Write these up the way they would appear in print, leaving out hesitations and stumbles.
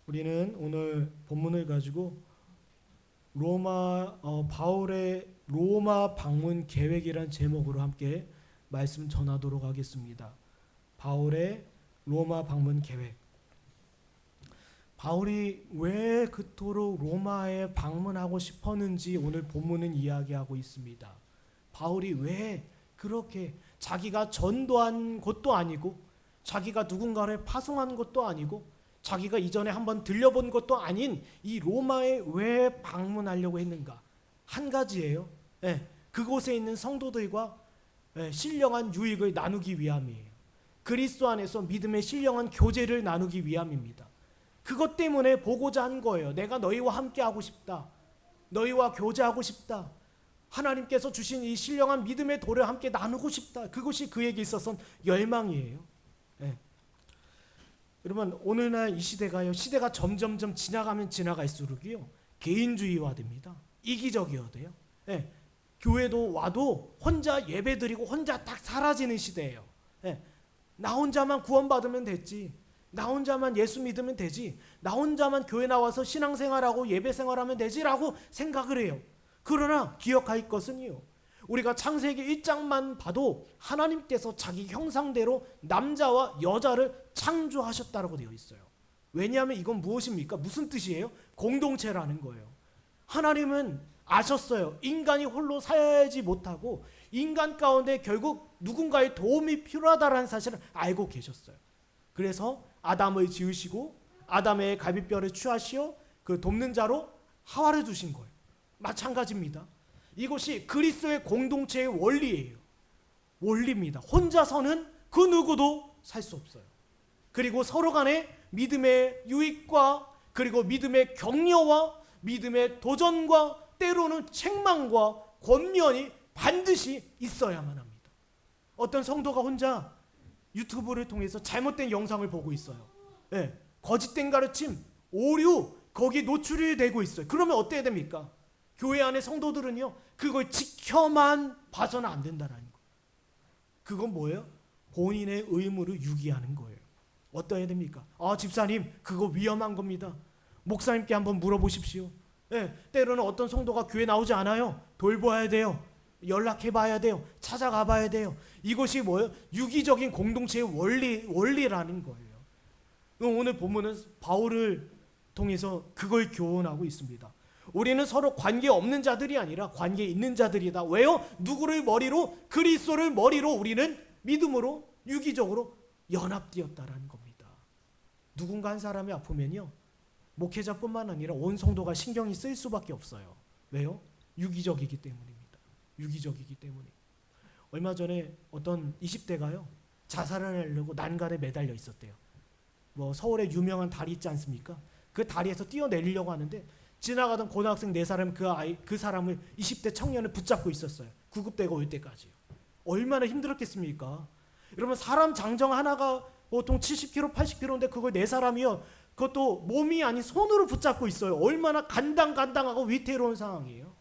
우리는 오늘 본문을 가지고 바울의 로마 방문 계획이란 제목으로 함께 말씀 전하도록 하겠습니다. 바울의 로마 방문 계획. 바울이 왜 그토록 로마에 방문하고 싶었는지 오늘 본문은 이야기하고 있습니다. 바울이 왜 그렇게 자기가 전도한 것도 아니고 자기가 누군가를 파송한 것도 아니고 자기가 이전에 한번 들려본 것도 아닌 이 로마에 왜 방문하려고 했는가? 한 가지예요. 그곳에 있는 성도들과 신령한 유익을 나누기 위함이에요. 그리스도 안에서 믿음의 신령한 교제를 나누기 위함입니다. 그것 때문에 보고자 한 거예요. 내가 너희와 함께 하고 싶다. 너희와 교제하고 싶다. 하나님께서 주신 이 신령한 믿음의 도를 함께 나누고 싶다. 그것이 그에게 있어서는 열망이에요. 여러분, 오늘날 이 시대가 점점점 지나가면 지나갈수록요 개인주의화됩니다. 이기적이어야 돼요. 교회도 와도 혼자 예배드리고 혼자 딱 사라지는 시대예요. 나 혼자만 구원받으면 됐지. 나 혼자만 예수 믿으면 되지. 나 혼자만 교회 나와서 신앙생활하고 예배생활하면 되지라고 생각을 해요. 그러나 기억할 것은요, 우리가 창세기 1장만 봐도 하나님께서 자기 형상대로 남자와 여자를 창조하셨다고 되어 있어요. 왜냐하면 이건 무엇입니까? 무슨 뜻이에요? 공동체라는 거예요. 하나님은 아셨어요. 인간이 홀로 살지 못하고 인간 가운데 결국 누군가의 도움이 필요하다는 사실을 알고 계셨어요. 그래서 아담을 지으시고 아담의 갈비뼈를 취하시어 그 돕는 자로 하와를 두신 거예요. 마찬가지입니다. 이것이 그리스도의 공동체의 원리예요. 원리입니다. 혼자서는 그 누구도 살 수 없어요. 그리고 서로 간에 믿음의 유익과 그리고 믿음의 격려와 믿음의 도전과 때로는 책망과 권면이 반드시 있어야만 합니다. 어떤 성도가 혼자 유튜브를 통해서 잘못된 영상을 보고 있어요. 거짓된 가르침, 오류, 거기 노출이 되고 있어요. 그러면 어때야 됩니까? 교회 안의 성도들은요, 그걸 지켜만 봐서는 안 된다는 거. 그건 뭐예요? 본인의 의무를 유기하는 거예요. 어떠해야 됩니까? 집사님, 그거 위험한 겁니다. 목사님께 한번 물어보십시오. 때로는 어떤 성도가 교회 나오지 않아요. 돌봐야 돼요. 연락해봐야 돼요. 찾아가봐야 돼요. 이것이 뭐예요? 유기적인 공동체의 원리라는 거예요. 오늘 본문은 바울을 통해서 그걸 교훈하고 있습니다. 우리는 서로 관계 없는 자들이 아니라 관계 있는 자들이다. 왜요? 누구를 머리로? 그리스도를 머리로 우리는 믿음으로 유기적으로 연합되었다라는 겁니다. 누군가 한 사람이 아프면요, 목회자뿐만 아니라 온 성도가 신경이 쓸 수밖에 없어요. 왜요? 유기적이기 때문입니다. 유기적이기 때문에. 얼마 전에 어떤 20대가요 자살을 하려고 난간에 매달려 있었대요. 서울에 유명한 다리 있지 않습니까? 그 다리에서 뛰어내리려고 하는데 지나가던 고등학생 4사람 그 사람을 20대 청년을 붙잡고 있었어요. 구급대가 올 때까지요. 얼마나 힘들었겠습니까? 여러분, 사람 장정 하나가 보통 70kg, 80kg인데 그걸 4사람이요. 그것도 몸이 아닌 손으로 붙잡고 있어요. 얼마나 간당간당하고 위태로운 상황이에요.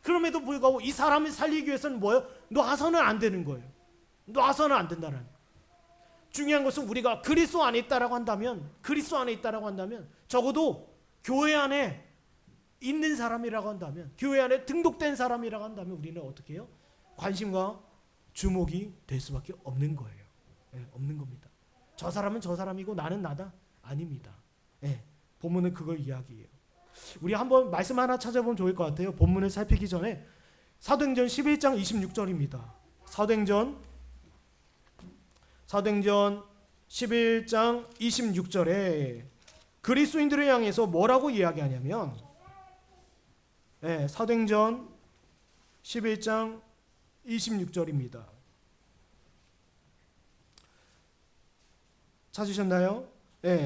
그럼에도 불구하고 이 사람을 살리기 위해서는 뭐예요? 놔서는 안 되는 거예요. 놔서는 안 된다는 거예요. 중요한 것은 우리가 그리스도 안에 있다라고 한다면 적어도 교회 안에 있는 사람이라고 한다면, 교회 안에 등록된 사람이라고 한다면 우리는 어떻게 해요? 관심과 주목이 될 수밖에 없는 거예요. 없는 겁니다. 저 사람은 저 사람이고 나는 나다? 아닙니다. 본문은 그걸 이야기해요. 우리 한번 말씀 하나 찾아보면 좋을 것 같아요. 본문을 살피기 전에 사도행전 11장 26절입니다. 사도행전 11장 26절에 그리스도인들을 향해서 뭐라고 이야기하냐면, 사도행전 11장 26절입니다. 찾으셨나요?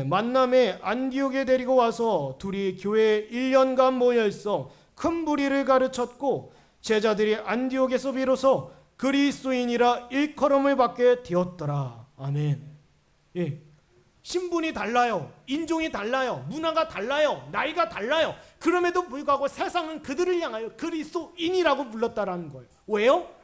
만남에 안디옥에 데리고 와서 둘이 교회에 1년간 모여 있어 큰 무리를 가르쳤고 제자들이 안디옥에서 비로소 그리스도인이라 일컬음을 받게 되었더라. 아멘. 신분이 달라요. 인종이 달라요. 문화가 달라요. 나이가 달라요. 그럼에도 불구하고 세상은 그들을 향하여 그리스도인이라고 불렀다라는 거예요. 왜요?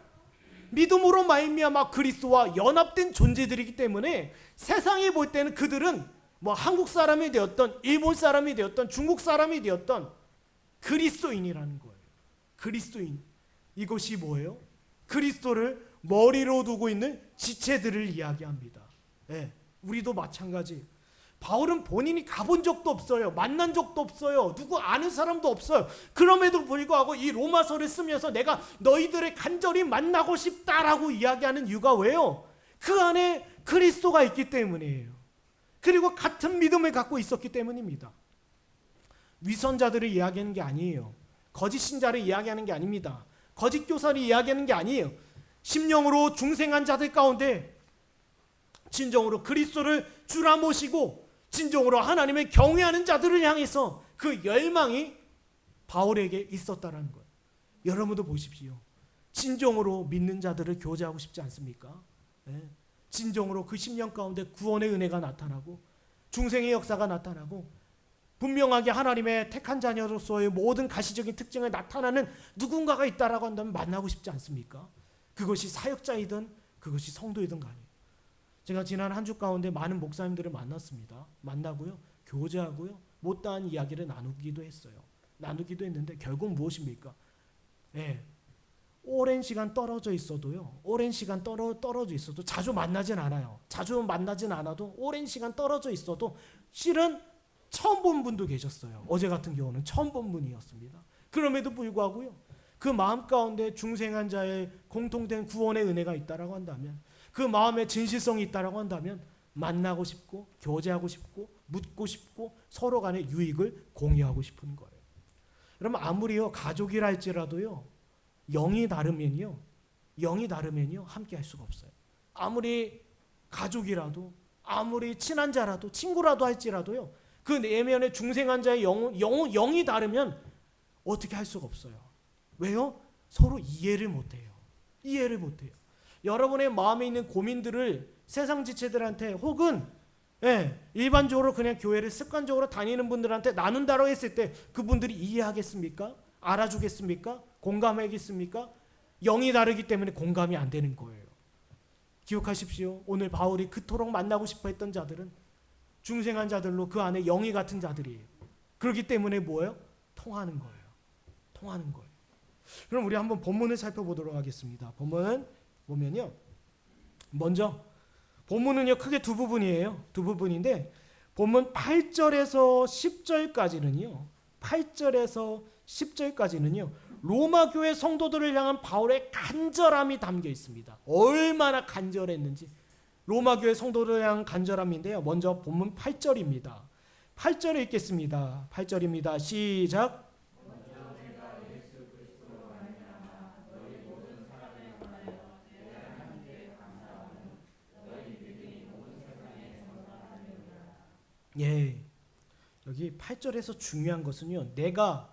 믿음으로 말미암아 그리스도와 연합된 존재들이기 때문에 세상이 볼 때는 그들은 뭐 한국 사람이 되었던 일본 사람이 되었던 중국 사람이 되었던 그리스도인이라는 거예요. 그리스도인. 이것이 뭐예요? 그리스도를 머리로 두고 있는 지체들을 이야기합니다. 네, 우리도 마찬가지. 바울은 본인이 가본 적도 없어요. 만난 적도 없어요. 누구 아는 사람도 없어요. 그럼에도 불구하고 이 로마서를 쓰면서 내가 너희들을 간절히 만나고 싶다라고 이야기하는 이유가 왜요? 그 안에 그리스도가 있기 때문이에요. 그리고 같은 믿음을 갖고 있었기 때문입니다. 위선자들을 이야기하는 게 아니에요. 거짓 신자를 이야기하는 게 아닙니다. 거짓 교사를 이야기하는 게 아니에요. 심령으로 중생한 자들 가운데 진정으로 그리스도를 주라 모시고 진정으로 하나님을 경외하는 자들을 향해서 그 열망이 바울에게 있었다라는 거예요. 여러분도 보십시오. 진정으로 믿는 자들을 교제하고 싶지 않습니까? 네. 진정으로 그 심령 가운데 구원의 은혜가 나타나고 중생의 역사가 나타나고 분명하게 하나님의 택한 자녀로서의 모든 가시적인 특징을 나타나는 누군가가 있다라고 한다면 만나고 싶지 않습니까? 그것이 사역자이든 그것이 성도이든 간에. 제가 지난 한 주 가운데 많은 목사님들을 만났습니다. 만나고요. 교제하고요. 못다한 이야기를 나누기도 했어요. 나누기도 했는데 결국 무엇입니까? 네. 오랜 시간 떨어져 있어도요. 오랜 시간 떨어져 있어도 자주 만나진 않아요. 자주 만나진 않아도 오랜 시간 떨어져 있어도 실은 처음 본 분도 계셨어요. 어제 같은 경우는 처음 본 분이었습니다. 그럼에도 불구하고요. 그 마음 가운데 중생한 자의 공통된 구원의 은혜가 있다라고 한다면 그 마음에 진실성이 있다라고 한다면 만나고 싶고 교제하고 싶고 묻고 싶고 서로 간의 유익을 공유하고 싶은 거예요. 그러면 아무리요 가족이라 할지라도요 영이 다르면요 함께 할 수가 없어요. 아무리 가족이라도 아무리 친한 자라도 친구라도 할지라도요 그 내면의 중생한 자의 영이 다르면 어떻게 할 수가 없어요. 왜요? 서로 이해를 못해요. 이해를 못해요. 여러분의 마음에 있는 고민들을 세상 지체들한테 혹은 일반적으로 그냥 교회를 습관적으로 다니는 분들한테 나눈다고 했을 때 그분들이 이해하겠습니까? 알아주겠습니까? 공감하겠습니까? 영이 다르기 때문에 공감이 안 되는 거예요. 기억하십시오. 오늘 바울이 그토록 만나고 싶어 했던 자들은 중생한 자들로 그 안에 영이 같은 자들이에요. 그렇기 때문에 뭐예요? 통하는 거예요. 통하는 거예요. 그럼 우리 한번 본문을 살펴보도록 하겠습니다. 본문은 보면요. 먼저 본문은요 크게 두 부분이에요. 두 부분인데 본문 8절에서 10절까지는요. 8절에서 10절까지는요. 로마 교회 성도들을 향한 바울의 간절함이 담겨 있습니다. 얼마나 간절했는지. 로마 교회 성도들을 향한 간절함인데요. 먼저 본문 8절입니다. 8절을 읽겠습니다. 8절입니다. 시작. 예. 여기 8절에서 중요한 것은요. 내가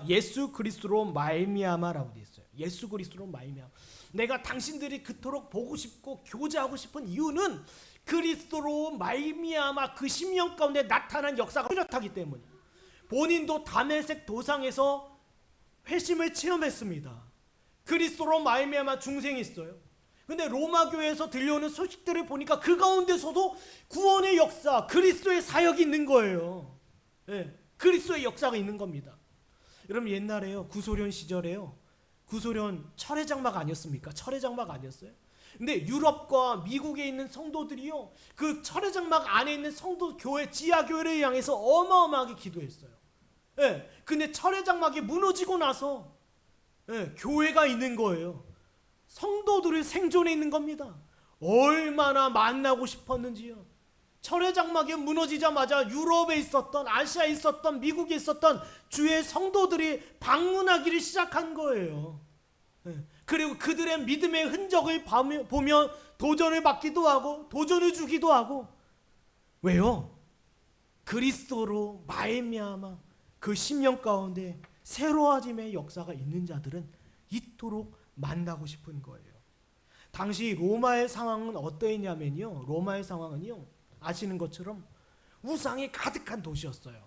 예수 그리스도로 말미암아라고 되어 있어요. 예수 그리스도로 말미암아. 내가 당신들이 그토록 보고 싶고 교제하고 싶은 이유는 그리스도로 말미암아 그 심령 가운데 나타난 역사가 뚜렷하기 때문에. 본인도 다메섹 도상에서 회심을 체험했습니다. 그리스도로 말미암아 중생이 있어요. 근데 로마 교회에서 들려오는 소식들을 보니까 그 가운데서도 구원의 역사, 그리스도의 사역이 있는 거예요. 네, 그리스도의 역사가 있는 겁니다. 여러분 옛날에요, 구소련 시절에요, 구소련 철회장막 아니었습니까? 철회장막 아니었어요? 근데 유럽과 미국에 있는 성도들이요, 그 철회장막 안에 있는 성도 교회, 지하 교회를 향해서 어마어마하게 기도했어요. 네, 근데 철회장막이 무너지고 나서 교회가 있는 거예요. 성도들이 생존해 있는 겁니다. 얼마나 만나고 싶었는지요. 철회장막이 무너지자마자 유럽에 있었던, 아시아에 있었던, 미국에 있었던 주의 성도들이 방문하기를 시작한 거예요. 그리고 그들의 믿음의 흔적을 보며 도전을 받기도 하고 도전을 주기도 하고. 왜요? 그리스도로 말미암아 그 심령 가운데 새로워짐의 역사가 있는 자들은 이토록 만나고 싶은 거예요. 당시 로마의 상황은 어떠했냐면요. 로마의 상황은요. 아시는 것처럼 우상이 가득한 도시였어요.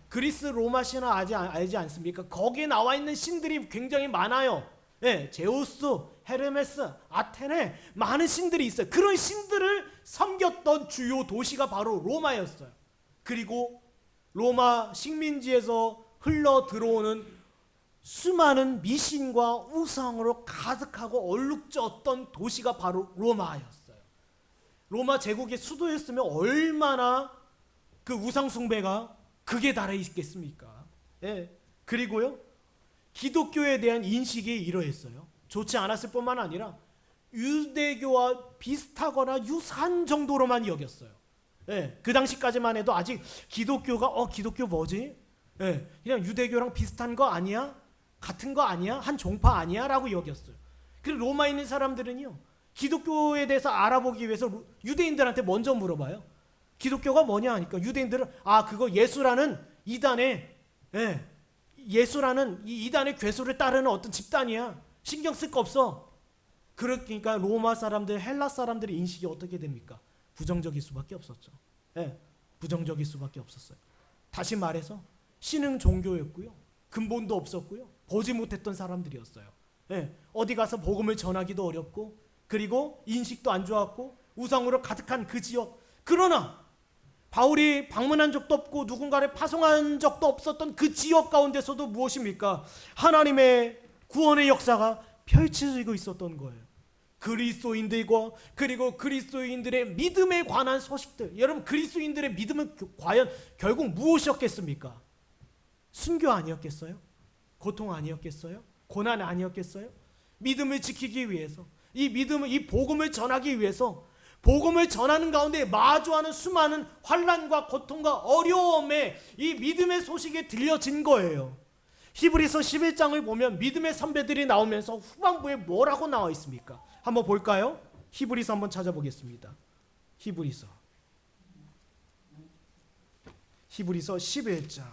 그리스 로마 신화 알지 않습니까? 거기에 나와 있는 신들이 굉장히 많아요. 예, 제우스, 헤르메스, 아테네 많은 신들이 있어요. 그런 신들을 섬겼던 주요 도시가 바로 로마였어요. 그리고 로마 식민지에서 흘러 들어오는 수많은 미신과 우상으로 가득하고 얼룩졌던 도시가 바로 로마였어요. 로마 제국의 수도였으면 얼마나 그 우상 숭배가 극에 달해 있겠습니까? 예. 그리고요, 기독교에 대한 인식이 이러했어요. 좋지 않았을 뿐만 아니라 유대교와 비슷하거나 유사한 정도로만 여겼어요. 예, 그 당시까지만 해도 아직 기독교가 기독교 뭐지? 예, 그냥 유대교랑 비슷한 거 아니야? 같은 거 아니야? 한 종파 아니야? 라고 여겼어요. 그리고 로마에 있는 사람들은요, 기독교에 대해서 알아보기 위해서 유대인들한테 먼저 물어봐요. 기독교가 뭐냐 하니까 유대인들은 그거 예수라는 이단의 예수라는 이 이단의 괴수를 따르는 어떤 집단이야. 신경 쓸 거 없어. 그러니까 로마 사람들, 헬라 사람들의 인식이 어떻게 됩니까? 부정적일 수밖에 없었죠. 부정적일 수밖에 없었어요. 다시 말해서 신흥 종교였고요. 근본도 없었고요. 보지 못했던 사람들이었어요. 어디 가서 복음을 전하기도 어렵고, 그리고 인식도 안 좋았고, 우상으로 가득한 그 지역. 그러나 바울이 방문한 적도 없고 누군가를 파송한 적도 없었던 그 지역 가운데서도 무엇입니까? 하나님의 구원의 역사가 펼쳐지고 있었던 거예요. 그리스도인들과 그리고 그리스도인들의 믿음에 관한 소식들. 여러분, 그리스도인들의 믿음은 과연 결국 무엇이었겠습니까? 순교 아니었겠어요? 고통 아니었겠어요? 고난 아니었겠어요? 믿음을 지키기 위해서, 이 믿음을, 이 복음을 전하기 위해서, 복음을 전하는 가운데 마주하는 수많은 환난과 고통과 어려움에 이 믿음의 소식이 들려진 거예요. 히브리서 11장을 보면 믿음의 선배들이 나오면서 후반부에 뭐라고 나와 있습니까? 한번 볼까요? 히브리서 한번 찾아보겠습니다. 히브리서 11장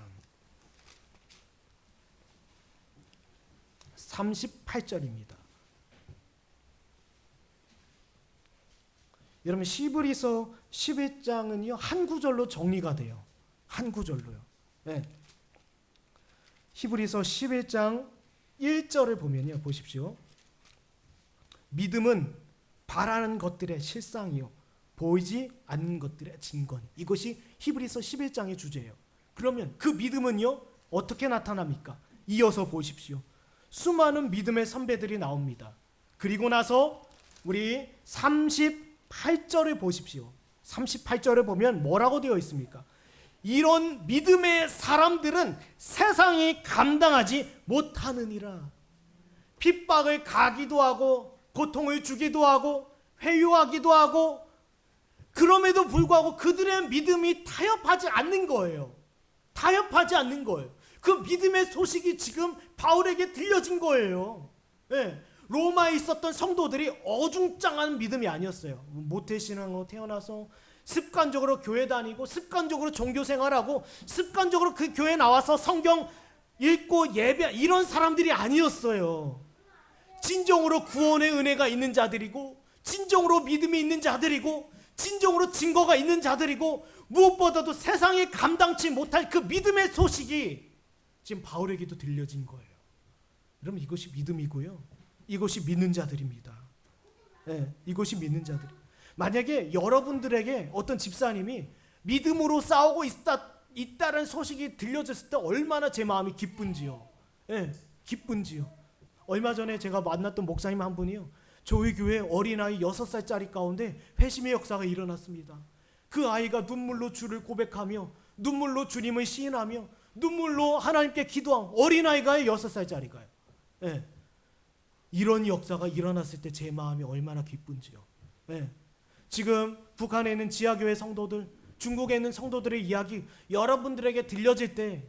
38절입니다. 여러분, 히브리서 11장은요 한 구절로 정리가 돼요. 한 구절로요. 히브리서 11장 1절을 보면요, 보십시오. 믿음은 바라는 것들의 실상이요 보이지 않는 것들의 증거. 이것이 히브리서 11장의 주제예요. 그러면 그 믿음은요 어떻게 나타납니까? 이어서 보십시오. 수많은 믿음의 선배들이 나옵니다. 그리고 나서 우리 38절을 보십시오. 38절을 보면 뭐라고 되어 있습니까? 이런 믿음의 사람들은 세상이 감당하지 못하느니라. 핍박을 가기도 하고 고통을 주기도 하고 회유하기도 하고, 그럼에도 불구하고 그들의 믿음이 타협하지 않는 거예요. 타협하지 않는 거예요. 그 믿음의 소식이 지금 바울에게 들려진 거예요. 로마에 있었던 성도들이 어중짱한 믿음이 아니었어요. 모태신앙으로 태어나서 습관적으로 교회 다니고 습관적으로 종교 생활하고 습관적으로 그 교회 나와서 성경 읽고 예배, 이런 사람들이 아니었어요. 진정으로 구원의 은혜가 있는 자들이고, 진정으로 믿음이 있는 자들이고, 진정으로 증거가 있는 자들이고, 무엇보다도 세상에 감당치 못할 그 믿음의 소식이 지금 바울에게도 들려진 거예요. 여러분, 이것이 믿음이고요, 이것이 믿는 자들입니다. 이것이 믿는 자들. 만약에 여러분들에게 어떤 집사님이 믿음으로 싸우고 있다는 소식이 들려졌을 때 얼마나 제 마음이 기쁜지요. 기쁜지요. 얼마 전에 제가 만났던 목사님 한 분이요, 저희 교회 어린아이 6살짜리 가운데 회심의 역사가 일어났습니다. 그 아이가 눈물로 주를 고백하며 눈물로 주님을 시인하며 눈물로 하나님께 기도한 어린아이가요, 6살짜리가요. 이런 역사가 일어났을 때 제 마음이 얼마나 기쁜지요. 지금 북한에 있는 지하교회 성도들, 중국에 있는 성도들의 이야기 여러분들에게 들려질 때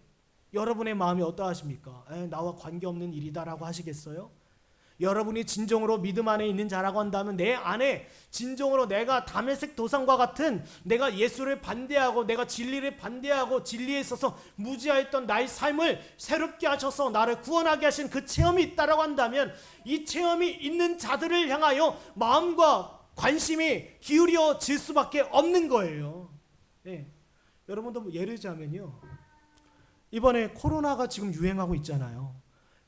여러분의 마음이 어떠하십니까? 나와 관계없는 일이다라고 하시겠어요? 여러분이 진정으로 믿음 안에 있는 자라고 한다면 내 안에 진정으로 내가 다메섹 도상과 같은, 내가 예수를 반대하고 내가 진리를 반대하고 진리에 있어서 무지하였던 나의 삶을 새롭게 하셔서 나를 구원하게 하신 그 체험이 있다라고 한다면, 이 체험이 있는 자들을 향하여 마음과 관심이 기울여질 수밖에 없는 거예요. 여러분도 예를 들자면요, 이번에 코로나가 지금 유행하고 있잖아요.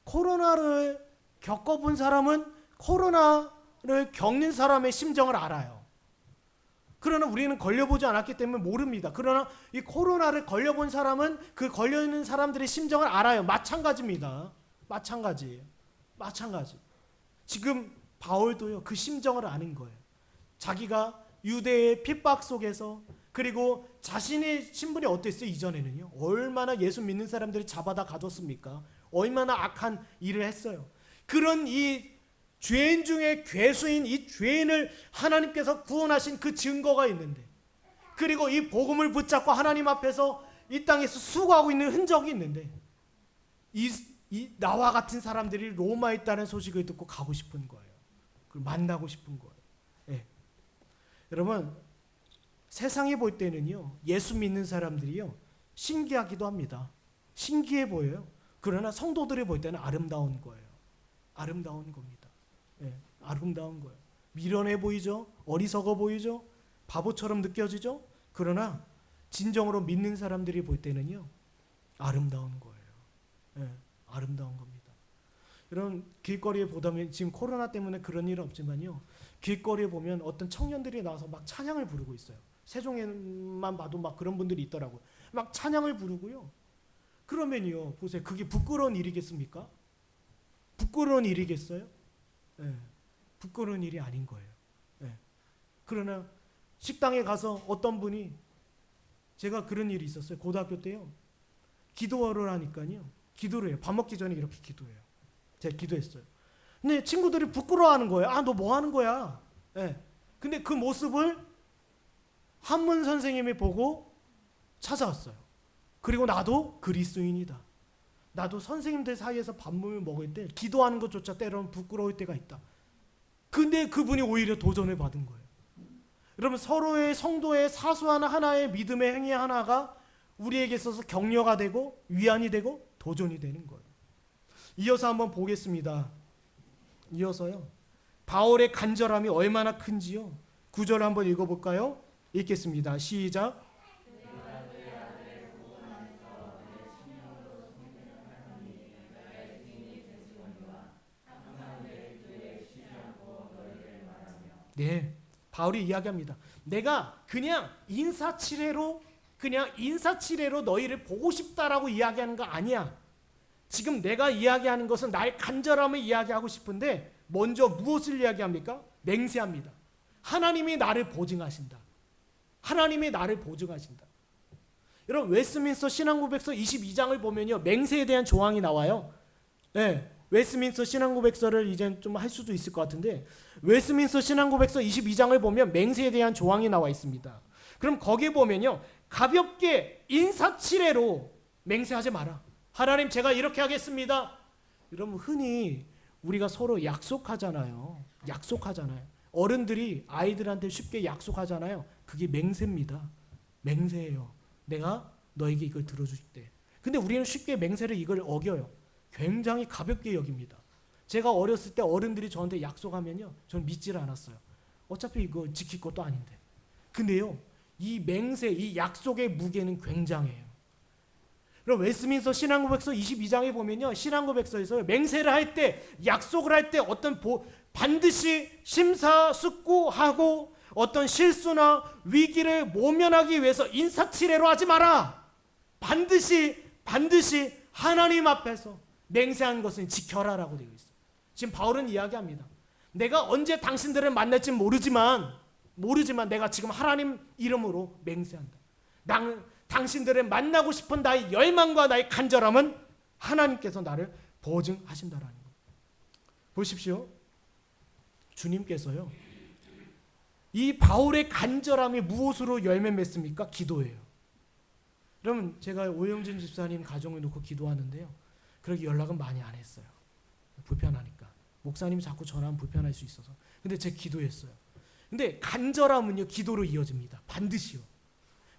코로나를 겪어본 사람은 코로나를 겪는 사람의 심정을 알아요. 그러나 우리는 걸려보지 않았기 때문에 모릅니다. 그러나 이 코로나를 걸려본 사람은 그 걸려있는 사람들의 심정을 알아요. 마찬가지입니다. 마찬가지. 지금 바울도요, 그 심정을 아는 거예요. 자기가 유대의 핍박 속에서, 그리고 자신의 신분이 어땠어요? 이전에는요, 얼마나 예수 믿는 사람들이 잡아다 가뒀습니까? 얼마나 악한 일을 했어요. 그런 이 죄인 중에 괴수인 이 죄인을 하나님께서 구원하신 그 증거가 있는데, 그리고 이 복음을 붙잡고 하나님 앞에서 이 땅에서 수고하고 있는 흔적이 있는데, 이 나와 같은 사람들이 로마에 있다는 소식을 듣고 가고 싶은 거예요. 그걸 만나고 싶은 거예요. 네. 여러분, 세상이 볼 때는요, 예수 믿는 사람들이요, 신기하기도 합니다. 신기해 보여요. 그러나 성도들이 볼 때는 아름다운 거예요. 아름다운 겁니다. 네, 아름다운 거예요. 미련해 보이죠? 어리석어 보이죠? 바보처럼 느껴지죠? 그러나 진정으로 믿는 사람들이 볼 때는요, 아름다운 거예요. 네, 아름다운 겁니다. 이런 길거리에 보다면, 지금 코로나 때문에 그런 일은 없지만요, 길거리에 보면 어떤 청년들이 나와서 막 찬양을 부르고 있어요. 세종에만 봐도 막 그런 분들이 있더라고요. 막 찬양을 부르고요. 그러면요, 보세요. 그게 부끄러운 일이겠습니까? 부끄러운 일이겠어요? 네, 부끄러운 일이 아닌 거예요. 네. 그러나 식당에 가서 어떤 분이, 제가 그런 일이 있었어요. 고등학교 때요, 기도를 하니까요, 기도를 해요. 밥 먹기 전에 이렇게 기도해요. 제가 기도했어요. 근데 친구들이 부끄러워하는 거예요. 아, 너 뭐 하는 거야? 네. 근데 그 모습을 한문 선생님이 보고 찾아왔어요. 그리고 나도 그리스도인이다. 나도 선생님들 사이에서 밥을 먹을 때 기도하는 것조차 때로는 부끄러울 때가 있다. 근데 그분이 오히려 도전을 받은 거예요. 여러분, 서로의 성도의 사소한 하나의 믿음의 행위 하나가 우리에게 있어서 격려가 되고 위안이 되고 도전이 되는 거예요. 이어서 한번 보겠습니다. 이어서요, 바울의 간절함이 얼마나 큰지요, 9절 한번 읽어볼까요? 읽겠습니다. 시작. 네, 바울이 이야기합니다. 내가 그냥 인사치레로 너희를 보고 싶다라고 이야기하는 거 아니야. 지금 내가 이야기하는 것은 나의 간절함을 이야기하고 싶은데, 먼저 무엇을 이야기합니까? 맹세합니다. 하나님이 나를 보증하신다. 하나님이 나를 보증하신다. 여러분, 웨스트민스터 신앙고백서 22장을 보면요, 맹세에 대한 조항이 나와요. 네, 웨스트민스터 신앙고백서를 이제 좀 할 수도 있을 것 같은데, 웨스트민스터 신앙고백서 22장을 보면 맹세에 대한 조항이 나와 있습니다. 그럼 거기에 보면요, 가볍게 인사치레로 맹세하지 마라. 하나님, 제가 이렇게 하겠습니다. 여러분, 흔히 우리가 서로 약속하잖아요. 어른들이 아이들한테 쉽게 약속하잖아요. 그게 맹세입니다. 맹세예요. 내가 너에게 이걸 들어줄 때. 근데 우리는 쉽게 맹세를 이걸 어겨요. 굉장히 가볍게 여깁니다. 제가 어렸을 때 어른들이 저한테 약속하면요, 저는 믿질 않았어요. 어차피 이거 지킬 것도 아닌데. 근데요, 이 맹세, 이 약속의 무게는 굉장해요. 그럼 웨스트민스터 신앙고백서 22장에 보면요, 신앙고백서에서 맹세를 할 때, 약속을 할 때 어떤 반드시 심사숙고하고 어떤 실수나 위기를 모면하기 위해서 인사치레로 하지 마라. 반드시 하나님 앞에서 맹세한 것은 지켜라라고 되어 있어요. 지금 바울은 이야기합니다. 내가 언제 당신들을 만날지 모르지만 내가 지금 하나님 이름으로 맹세한다. 당신들을 만나고 싶은 나의 열망과 나의 간절함은 하나님께서 나를 보증하신다라는 것. 보십시오. 주님께서요, 이 바울의 간절함이 무엇으로 열매 맺습니까? 기도예요. 여러분, 제가 오영진 집사님 가정을 놓고 기도하는데요, 그렇게 연락은 많이 안 했어요. 불편하니까. 목사님 자꾸 전화하면 불편할 수 있어서. 근데 제가 기도했어요. 근데 간절함은요, 기도로 이어집니다. 반드시요.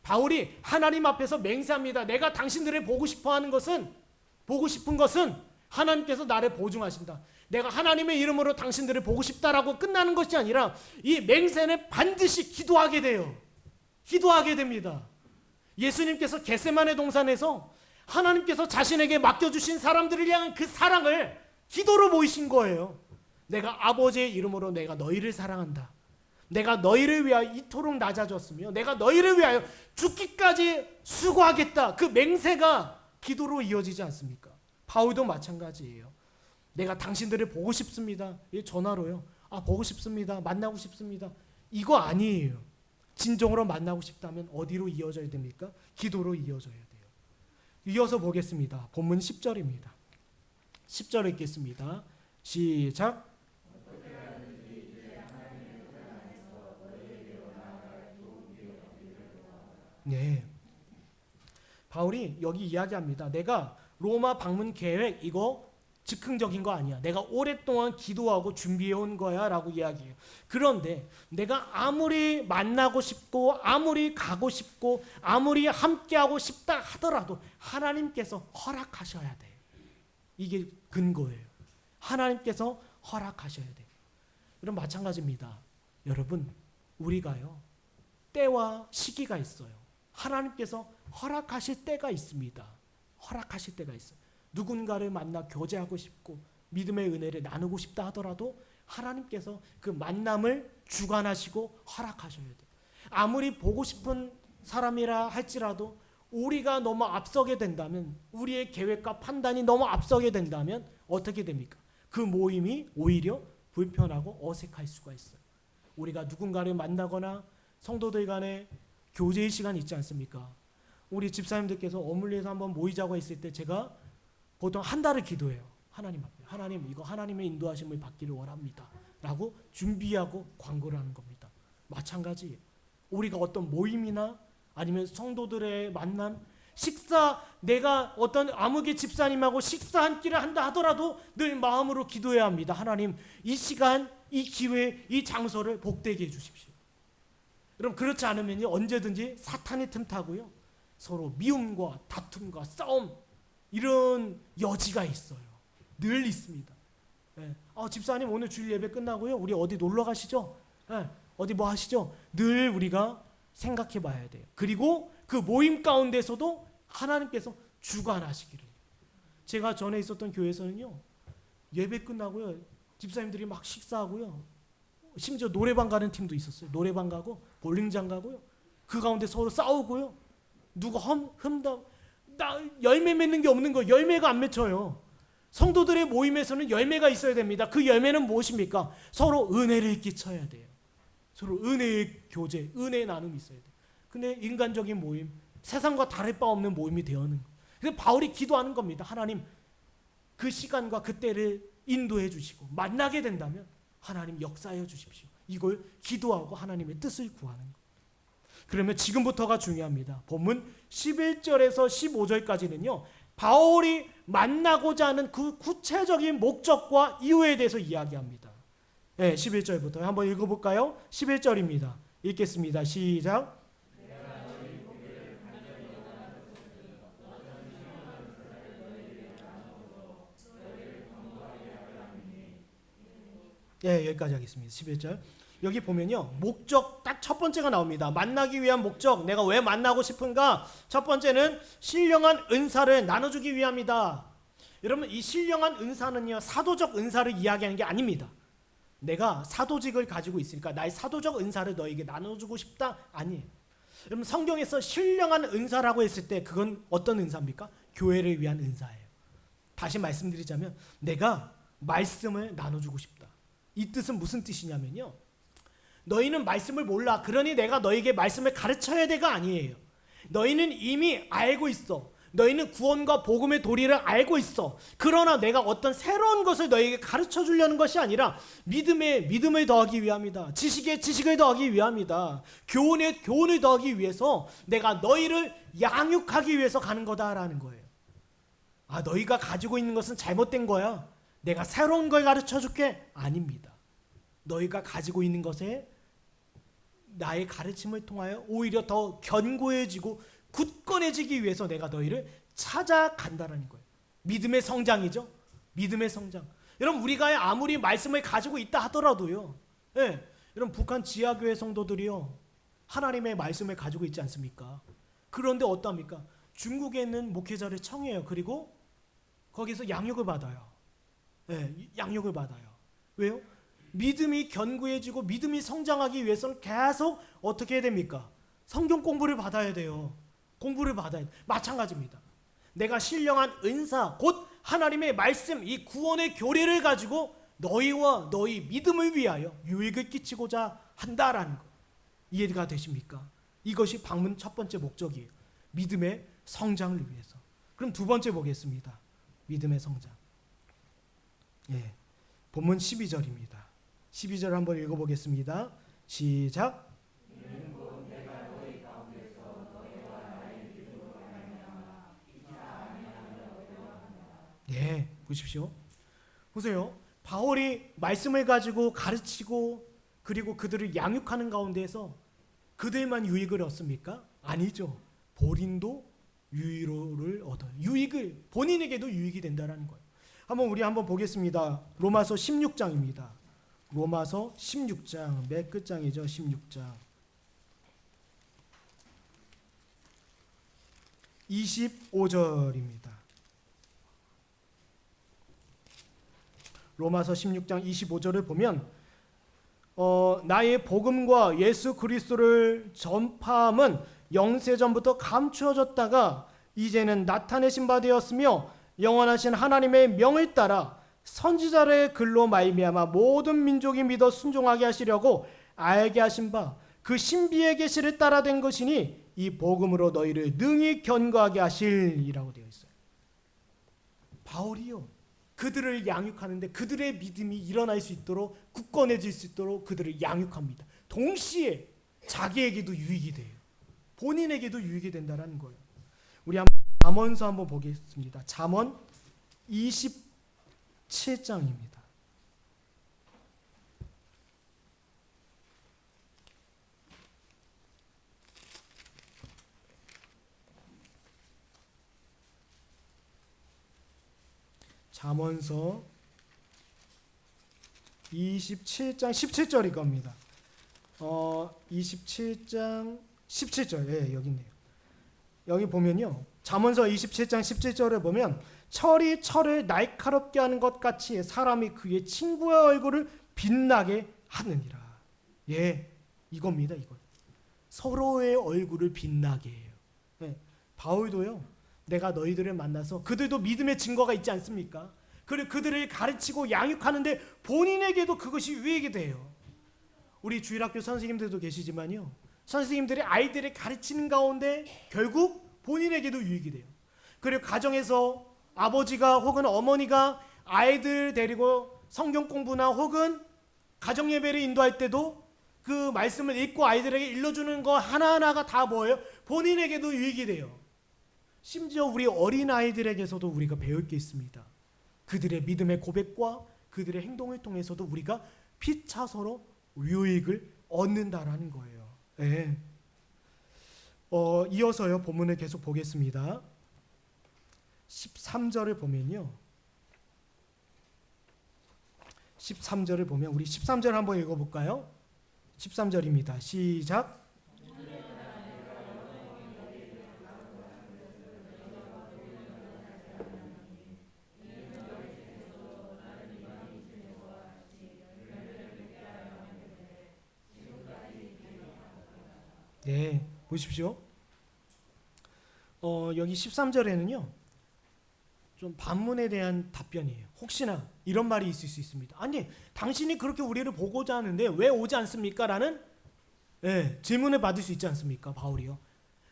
바울이 하나님 앞에서 맹세합니다. 내가 당신들을 보고 싶은 것은 하나님께서 나를 보증하신다. 내가 하나님의 이름으로 당신들을 보고 싶다라고 끝나는 것이 아니라, 이 맹세는 반드시 기도하게 돼요. 기도하게 됩니다. 예수님께서 겟세마네 동산에서 하나님께서 자신에게 맡겨주신 사람들을 향한 그 사랑을 기도로 모이신 거예요. 내가 아버지의 이름으로 내가 너희를 사랑한다. 내가 너희를 위하여 이토록 낮아졌으며 내가 너희를 위하여 죽기까지 수고하겠다. 그 맹세가 기도로 이어지지 않습니까? 바울도 마찬가지예요. 내가 당신들을 보고 싶습니다. 전화로요. 보고 싶습니다. 만나고 싶습니다. 이거 아니에요. 진정으로 만나고 싶다면 어디로 이어져야 됩니까? 기도로 이어져야 돼요. 이어서 보겠습니다. 본문 10절입니다. 10절 읽겠습니다. 시작. 네. 바울이 여기 이야기합니다. 내가 로마 방문 계획 이거 즉흥적인 거 아니야. 내가 오랫동안 기도하고 준비해 온 거야 라고 이야기해요. 그런데 내가 아무리 만나고 싶고 아무리 가고 싶고 아무리 함께하고 싶다 하더라도 하나님께서 허락하셔야 돼. 이게 근거예요. 하나님께서 허락하셔야 돼요. 이런 마찬가지입니다. 여러분 우리가요 때와 시기가 있어요. 하나님께서 허락하실 때가 있습니다. 허락하실 때가 있어요. 누군가를 만나 교제하고 싶고 믿음의 은혜를 나누고 싶다 하더라도 하나님께서 그 만남을 주관하시고 허락하셔야 돼요. 아무리 보고 싶은 사람이라 할지라도 우리가 너무 앞서게 된다면 우리의 계획과 판단이 너무 앞서게 된다면 어떻게 됩니까? 그 모임이 오히려 불편하고 어색할 수가 있어요. 우리가 누군가를 만나거나 성도들 간에 교제의 시간이 있지 않습니까? 우리 집사님들께서 어물리에서 한번 모이자고 했을 때 제가 보통 한 달을 기도해요. 하나님 앞에. 하나님 이거 하나님의 인도하심을 받기를 원합니다. 라고 준비하고 광고를 하는 겁니다. 마찬가지예요. 우리가 어떤 모임이나 아니면 성도들의 만남, 식사, 내가 어떤 아무개 집사님하고 식사 한 끼를 한다 하더라도 늘 마음으로 기도해야 합니다. 하나님 이 시간, 이 기회, 이 장소를 복되게 해주십시오. 여러분 그렇지 않으면 언제든지 사탄이 틈타고요. 서로 미움과 다툼과 싸움 이런 여지가 있어요. 늘 있습니다. 네. 집사님 오늘 주일 예배 끝나고요. 우리 어디 놀러 가시죠? 네. 어디 뭐 하시죠? 늘 우리가 생각해 봐야 돼요. 그리고 그 모임 가운데서도 하나님께서 주관하시기를. 제가 전에 있었던 교회에서는요. 예배 끝나고요. 집사님들이 막 식사하고요. 심지어 노래방 가는 팀도 있었어요. 노래방 가고 볼링장 가고요. 그 가운데 서로 싸우고요. 누가 나 열매 맺는 게 없는 거예요. 열매가 안 맺혀요. 성도들의 모임에서는 열매가 있어야 됩니다. 그 열매는 무엇입니까? 서로 은혜를 끼쳐야 돼요. 서로 은혜의 교제, 은혜의 나눔이 있어야 돼요. 근데 인간적인 모임, 세상과 다를 바 없는 모임이 되어는 거예요. 그래서 바울이 기도하는 겁니다. 하나님 그 시간과 그때를 인도해 주시고 만나게 된다면 하나님 역사해 주십시오. 이걸 기도하고 하나님의 뜻을 구하는 거예요. 그러면 지금부터가 중요합니다. 본문 11절에서 15절까지는요. 바울이 만나고자 하는 그 구체적인 목적과 이유에 대해서 이야기합니다. 네, 11절부터 한번 읽어볼까요? 11절입니다. 읽겠습니다. 시작. 네, 여기까지 하겠습니다. 11절. 여기 보면요. 목적 딱 첫 번째가 나옵니다. 만나기 위한 목적. 내가 왜 만나고 싶은가? 첫 번째는 신령한 은사를 나눠주기 위함이다. 여러분 이 신령한 은사는요. 사도적 은사를 이야기하는 게 아닙니다. 내가 사도직을 가지고 있으니까 나의 사도적 은사를 너에게 나눠주고 싶다? 아니에요. 여러분 성경에서 신령한 은사라고 했을 때 그건 어떤 은사입니까? 교회를 위한 은사예요. 다시 말씀드리자면 내가 말씀을 나눠주고 싶다. 이 뜻은 무슨 뜻이냐면요. 너희는 말씀을 몰라. 그러니 내가 너에게 말씀을 가르쳐야 돼가 아니에요. 너희는 이미 알고 있어. 너희는 구원과 복음의 도리를 알고 있어. 그러나 내가 어떤 새로운 것을 너희에게 가르쳐 주려는 것이 아니라 믿음을 더하기 위함이다. 지식에 지식을 더하기 위함이다. 교훈에 교훈을 더하기 위해서 내가 너희를 양육하기 위해서 가는 거다라는 거예요. 너희가 가지고 있는 것은 잘못된 거야. 내가 새로운 걸 가르쳐 줄게. 아닙니다. 너희가 가지고 있는 것에 나의 가르침을 통하여 오히려 더 견고해지고 굳건해지기 위해서 내가 너희를 찾아간다는 거예요. 믿음의 성장이죠. 믿음의 성장. 여러분 우리가 아무리 말씀을 가지고 있다 하더라도요. 여러분 북한 지하교회 성도들이요. 하나님의 말씀을 가지고 있지 않습니까? 그런데 어떠합니까? 중국에 있는 목회자를 청해요. 그리고 거기서 양육을 받아요. 양육을 받아요. 왜요? 믿음이 견고해지고 믿음이 성장하기 위해서는 계속 어떻게 해야 됩니까? 성경 공부를 받아야 돼요. 공부를 받아야 돼. 마찬가지입니다. 내가 신령한 은사 곧 하나님의 말씀 이 구원의 교리를 가지고 너희와 너희 믿음을 위하여 유익을 끼치고자 한다라는 것. 이해가 되십니까? 이것이 방문 첫 번째 목적이에요. 믿음의 성장을 위해서. 그럼 두 번째 보겠습니다. 믿음의 성장. 본문 12절입니다. 12절 한번 읽어보겠습니다. 시작. 보십시오. 보세요. 바울이 말씀을 가지고 가르치고 그리고 그들을 양육하는 가운데에서 그들만 유익을 얻습니까? 아니죠. 본인도 유익을 얻어요. 유익을 본인에게도 유익이 된다라는 거예요. 우리 한번 보겠습니다. 로마서 16장입니다. 로마서 16장 맨 끝장이죠. 16장 25절입니다. 로마서 16장 25절을 보면 나의 복음과 예수 그리스도를 전파함은 영세전부터 감추어졌다가 이제는 나타내신 바 되었으며 영원하신 하나님의 명을 따라 선지자의 글로 말미암아 모든 민족이 믿어 순종하게 하시려고 알게 하신 바 그 신비의 계시를 따라 된 것이니 이 복음으로 너희를 능히 견고하게 하실이라고 되어 있어요. 바울이요. 그들을 양육하는데 그들의 믿음이 일어날 수 있도록 굳건해질 수 있도록 그들을 양육합니다. 동시에 자기에게도 유익이 돼요. 본인에게도 유익이 된다는 거예요. 우리 잠언서 한번 보겠습니다. 잠언 27장입니다. 잠언서 27장 17절일 겁니다. 27장 17절. 여기 있네요. 여기 보면요. 잠언서 27장 17절에 보면 철이 철을 날카롭게 하는 것 같이 사람이 그의 친구의 얼굴을 빛나게 하느니라. 이겁니다. 이거. 서로의 얼굴을 빛나게 해요. 바울도요. 내가 너희들을 만나서 그들도 믿음의 증거가 있지 않습니까? 그리고 그들을 가르치고 양육하는데 본인에게도 그것이 유익이 돼요. 우리 주일학교 선생님들도 계시지만요. 선생님들이 아이들을 가르치는 가운데 결국 본인에게도 유익이 돼요. 그리고 가정에서 아버지가 혹은 어머니가 아이들 데리고 성경 공부나 혹은 가정 예배를 인도할 때도 그 말씀을 읽고 아이들에게 일러주는 거 하나하나가 다 뭐예요? 본인에게도 유익이 돼요. 심지어 우리 어린아이들에게서도 우리가 배울 게 있습니다. 그들의 믿음의 고백과 그들의 행동을 통해서도 우리가 피차서로 유익을 얻는다라는 거예요. 이어서요. 본문을 계속 보겠습니다. 13절을 보면요. 13절을 보면 우리 13절 한번 읽어볼까요? 13절입니다. 시작. 보십시오. 여기 13절에는요. 좀 반문에 대한 답변이에요. 혹시나 이런 말이 있을 수 있습니다. 아니, 당신이 그렇게 우리를 보고자 하는데 왜 오지 않습니까? 라는 질문을 받을 수 있지 않습니까? 바울이요.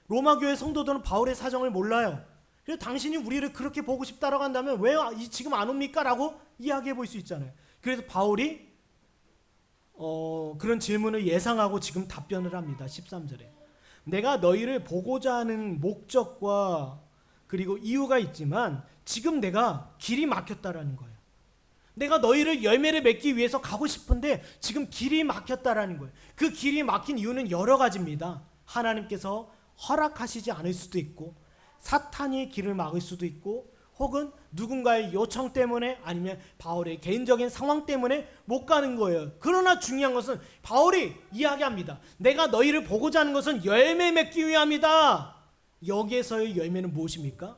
로마 교회 성도들은 바울의 사정을 몰라요. 그래서 당신이 우리를 그렇게 보고 싶다라고 한다면 왜 지금 안 옵니까? 라고 이야기해 볼 수 있잖아요. 그래서 바울이 그런 질문을 예상하고 지금 답변을 합니다. 13절에. 내가 너희를 보고자 하는 목적과 그리고 이유가 있지만 지금 내가 길이 막혔다라는 거예요. 내가 너희를 열매를 맺기 위해서 가고 싶은데 지금 길이 막혔다라는 거예요. 그 길이 막힌 이유는 여러 가지입니다. 하나님께서 허락하시지 않을 수도 있고 사탄이 길을 막을 수도 있고 혹은 누군가의 요청 때문에 아니면 바울의 개인적인 상황 때문에 못 가는 거예요. 그러나 중요한 것은 바울이 이야기합니다. 내가 너희를 보고자 하는 것은 열매 맺기 위함이다. 여기에서의 열매는 무엇입니까?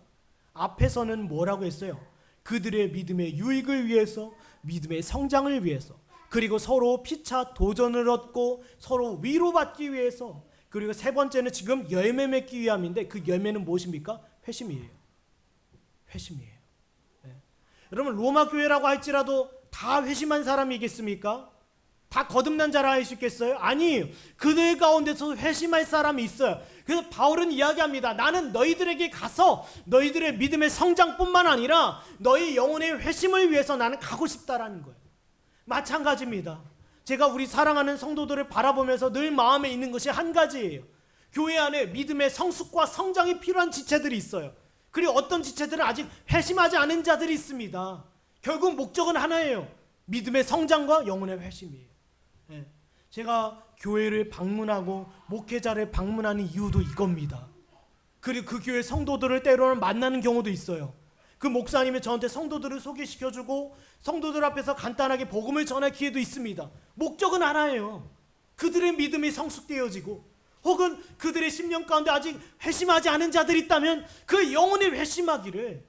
앞에서는 뭐라고 했어요? 그들의 믿음의 유익을 위해서, 믿음의 성장을 위해서, 그리고 서로 피차 도전을 얻고 서로 위로받기 위해서, 그리고 세 번째는 지금 열매 맺기 위함인데 그 열매는 무엇입니까? 회심이에요. 회심이에요. 네. 여러분 로마 교회라고 할지라도 다 회심한 사람이겠습니까? 다 거듭난 자라 할 수 있겠어요? 아니에요. 그들 가운데서 회심할 사람이 있어요. 그래서 바울은 이야기합니다. 나는 너희들에게 가서 너희들의 믿음의 성장뿐만 아니라 너희 영혼의 회심을 위해서 나는 가고 싶다라는 거예요. 마찬가지입니다. 제가 우리 사랑하는 성도들을 바라보면서 늘 마음에 있는 것이 한 가지예요. 교회 안에 믿음의 성숙과 성장이 필요한 지체들이 있어요. 그리고 어떤 지체들은 아직 회심하지 않은 자들이 있습니다. 결국 목적은 하나예요. 믿음의 성장과 영혼의 회심이에요. 네. 제가 교회를 방문하고 목회자를 방문하는 이유도 이겁니다. 그리고 그 교회 성도들을 때로는 만나는 경우도 있어요. 그 목사님이 저한테 성도들을 소개시켜주고 성도들 앞에서 간단하게 복음을 전할 기회도 있습니다. 목적은 하나예요. 그들의 믿음이 성숙되어지고 혹은 그들의 심령 가운데 아직 회심하지 않은 자들이 있다면 그 영혼의 회심하기를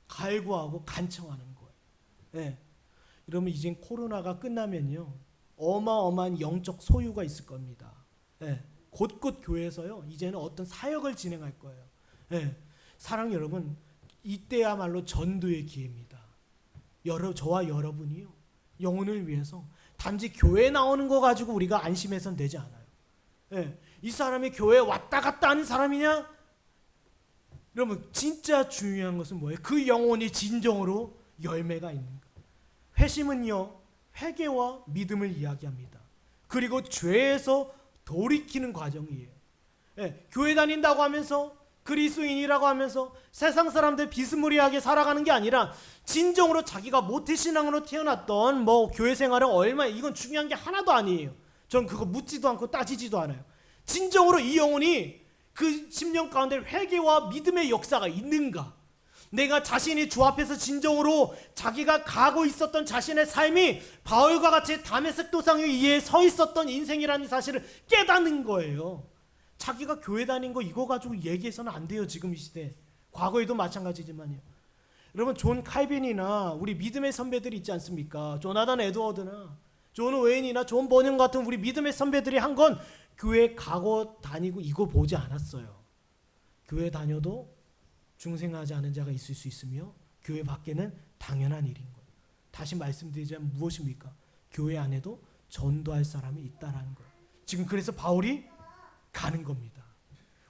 갈구하고 간청하는 거예요. 네. 이러면 이제 코로나가 끝나면요 어마어마한 영적 소유가 있을 겁니다. 네. 곳곳 교회에서요 이제는 어떤 사역을 진행할 거예요. 네. 사랑 여러분, 이때야말로 전도의 기회입니다. 저와 여러분이요 영혼을 위해서 단지 교회에 나오는 거 가지고 우리가 안심해서는 되지 않아요. 네. 이 사람이 교회에 왔다 갔다 하는 사람이냐? 여러분 진짜 중요한 것은 뭐예요? 그 영혼이 진정으로 열매가 있는가? 회심은요 회개와 믿음을 이야기합니다. 그리고 죄에서 돌이키는 과정이에요. 네. 교회 다닌다고 하면서 그리스도인이라고 하면서 세상 사람들 비스무리하게 살아가는 게 아니라 진정으로 자기가 모태신앙으로 태어났던 교회 생활은 얼마 이건 중요한 게 하나도 아니에요. 전 그거 묻지도 않고 따지지도 않아요. 진정으로 이 영혼이 그 심령 가운데 회개와 믿음의 역사가 있는가? 내가 자신이 주 앞에서 진정으로 자기가 가고 있었던 자신의 삶이 바울과 같이 다메섹 도상 위에 서 있었던 인생이라는 사실을 깨닫는 거예요. 자기가 교회 다닌 거 이거 가지고 얘기해서는 안 돼요. 지금 이 시대. 과거에도 마찬가지지만요. 여러분 존 칼빈이나 우리 믿음의 선배들이 있지 않습니까? 조나단 에드워드나 존 웨인이나 존 버닝 같은 우리 믿음의 선배들이 한 건 교회 가고 다니고 이거 보지 않았어요. 교회 다녀도 중생하지 않은 자가 있을 수 있으며 교회 밖에는 당연한 일인 거예요. 다시 말씀드리자면 무엇입니까? 교회 안에도 전도할 사람이 있다라는 거예요. 지금 그래서 바울이 가는 겁니다.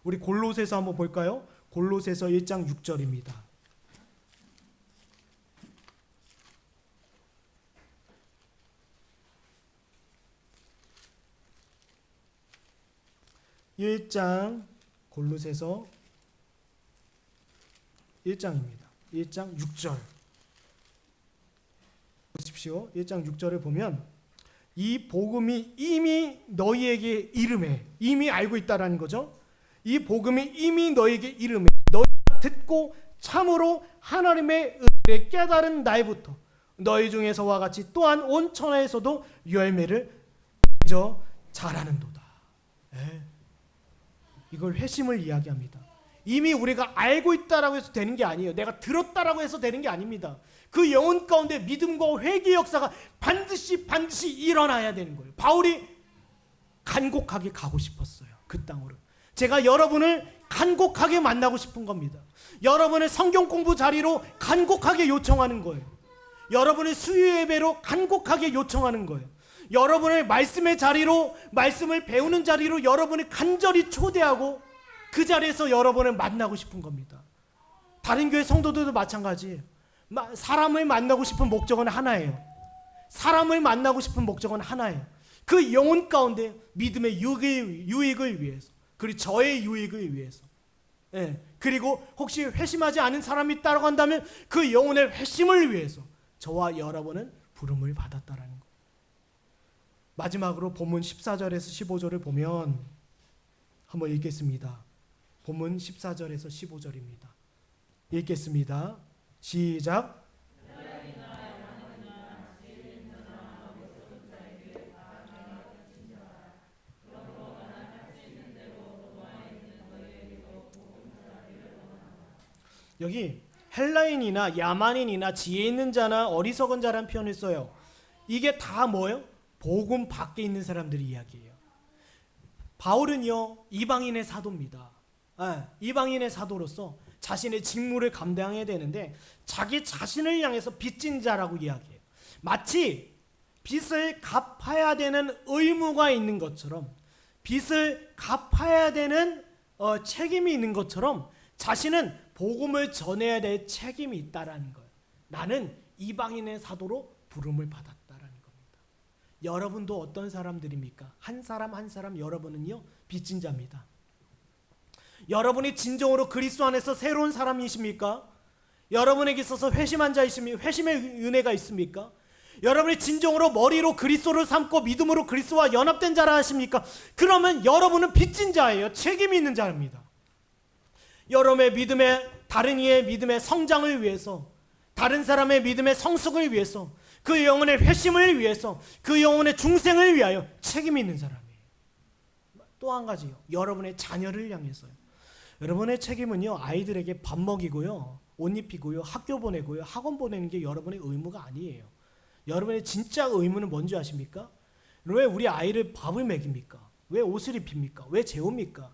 우리 골로새서 한번 볼까요? 골로새서 1장 6절입니다. 골로새서 1장입니다. 1장 6절 보십시오. 1장 6절을 보면 이 복음이 이미 너희에게 이름해, 이미 알고 있다라는 거죠. 이 복음이 이미 너희에게 이름해 너희가 듣고 참으로 하나님의 은혜를 깨달은 날부터 너희 중에서와 같이 또한 온 천하에서도 열매를 맺어 자라는도다. 이걸 회심을 이야기합니다. 이미 우리가 알고 있다라고 해서 되는 게 아니에요. 내가 들었다라고 해서 되는 게 아닙니다. 그 영혼 가운데 믿음과 회개 역사가 반드시 일어나야 되는 거예요. 바울이 간곡하게 가고 싶었어요. 그 땅으로. 제가 여러분을 간곡하게 만나고 싶은 겁니다. 여러분의 성경 공부 자리로 간곡하게 요청하는 거예요. 여러분의 수요 예배로 간곡하게 요청하는 거예요. 여러분의 말씀의 자리로, 말씀을 배우는 자리로 여러분을 간절히 초대하고 그 자리에서 여러분을 만나고 싶은 겁니다. 다른 교회 성도들도 마찬가지예요. 사람을 만나고 싶은 목적은 하나예요. 사람을 만나고 싶은 목적은 하나예요. 그 영혼 가운데 믿음의 유익을 위해서, 그리고 저의 유익을 위해서. 그리고 혹시 회심하지 않은 사람이 있다고 한다면 그 영혼의 회심을 위해서 저와 여러분은 부름을 받았다라는 거예요. 마지막으로 본문 14절에서 15절을 보면 한번 읽겠습니다. 본문 14절에서 15절입니다. 읽겠습니다. 시작. 여기 헬라인이나 야만인이나 지혜 있는 자나 어리석은 자라는 표현을 써요. 이게 다 뭐예요? 복음 밖에 있는 사람들의 이야기예요. 바울은요 이방인의 사도입니다. 이방인의 사도로서 자신의 직무를 감당해야 되는데 자기 자신을 향해서 빚진 자라고 이야기해요. 마치 빚을 갚아야 되는 의무가 있는 것처럼, 빚을 갚아야 되는 책임이 있는 것처럼 자신은 복음을 전해야 될 책임이 있다라는 거예요. 나는 이방인의 사도로 부름을 받았다라는 겁니다. 여러분도 어떤 사람들입니까? 한 사람 한 사람 여러분은요 빚진 자입니다. 여러분이 진정으로 그리스도 안에서 새로운 사람이십니까? 여러분에게 있어서 회심한 자이십니까? 회심의 은혜가 있습니까? 여러분이 진정으로 머리로 그리스도를 삼고 믿음으로 그리스도와 연합된 자라 하십니까? 그러면 여러분은 빚진 자예요. 책임이 있는 자입니다. 여러분의 믿음의, 다른 이의 믿음의 성장을 위해서, 다른 사람의 믿음의 성숙을 위해서, 그 영혼의 회심을 위해서, 그 영혼의 중생을 위하여 책임이 있는 사람이에요. 또 한 가지요. 여러분의 자녀를 향해서요. 여러분의 책임은요 아이들에게 밥 먹이고요, 옷 입히고요, 학교 보내고요, 학원 보내는 게 여러분의 의무가 아니에요. 여러분의 진짜 의무는 뭔지 아십니까? 왜 우리 아이를 밥을 먹입니까? 왜 옷을 입힙니까? 왜 재웁니까?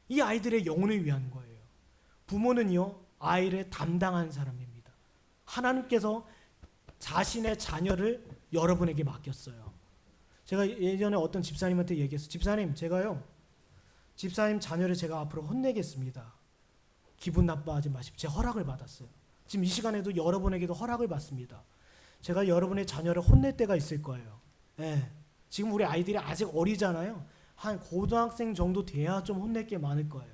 이 아이들의 영혼을 위한 거예요. 부모는요 아이를 담당한 사람입니다. 하나님께서 자신의 자녀를 여러분에게 맡겼어요. 제가 예전에 어떤 집사님한테 얘기했어요. 집사님, 집사님 자녀를 제가 앞으로 혼내겠습니다. 기분 나빠하지 마십시오. 제가 허락을 받았어요. 지금 이 시간에도 여러분에게도 허락을 받습니다. 제가 여러분의 자녀를 혼낼 때가 있을 거예요. 지금 우리 아이들이 아직 어리잖아요. 한 고등학생 정도 돼야 좀 혼낼 게 많을 거예요.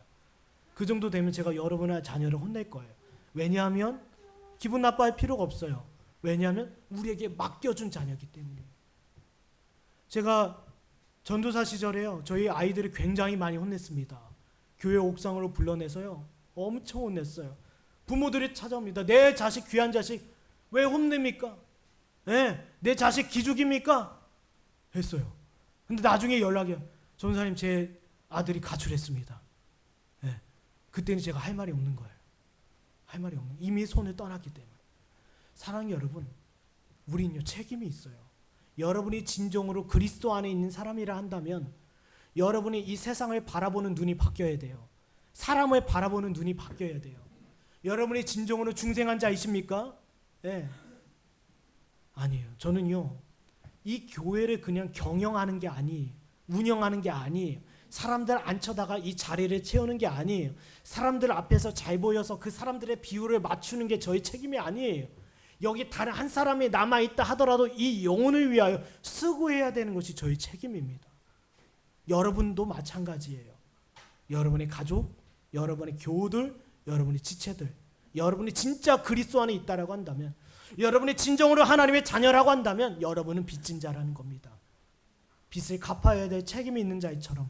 그 정도 되면 제가 여러분의 자녀를 혼낼 거예요. 왜냐하면 기분 나빠할 필요가 없어요. 왜냐하면 우리에게 맡겨준 자녀이기 때문에. 제가 전도사 시절에요 저희 아이들을 굉장히 많이 혼냈습니다. 교회 옥상으로 불러내서요 엄청 혼냈어요. 부모들이 찾아옵니다. 내 자식, 귀한 자식 왜 혼냅니까? 내 자식 기죽입니까? 했어요. 근데 나중에 연락이요. 전도사님, 제 아들이 가출했습니다. 그때는 제가 할 말이 없는 거예요. 할 말이 없는, 이미 손을 떠났기 때문에. 사랑하는 여러분, 우리는요 책임이 있어요. 여러분이 진정으로 그리스도 안에 있는 사람이라 한다면 여러분이 이 세상을 바라보는 눈이 바뀌어야 돼요. 사람을 바라보는 눈이 바뀌어야 돼요. 여러분이 진정으로 중생한 자이십니까? 아니에요. 저는요 이 교회를 그냥 경영하는 게 아니에요. 운영하는 게 아니에요. 사람들 앉혀다가 이 자리를 채우는 게 아니에요. 사람들 앞에서 잘 보여서 그 사람들의 비율을 맞추는 게 저희 책임이 아니에요. 여기 다른 한 사람이 남아있다 하더라도 이 영혼을 위하여 수고해야 되는 것이 저희 책임입니다. 여러분도 마찬가지예요. 여러분의 가족, 여러분의 교우들, 여러분의 지체들, 여러분이 진짜 그리스도 안에 있다라고 한다면, 여러분이 진정으로 하나님의 자녀라고 한다면 여러분은 빚진 자라는 겁니다. 빚을 갚아야 될 책임이 있는 자처럼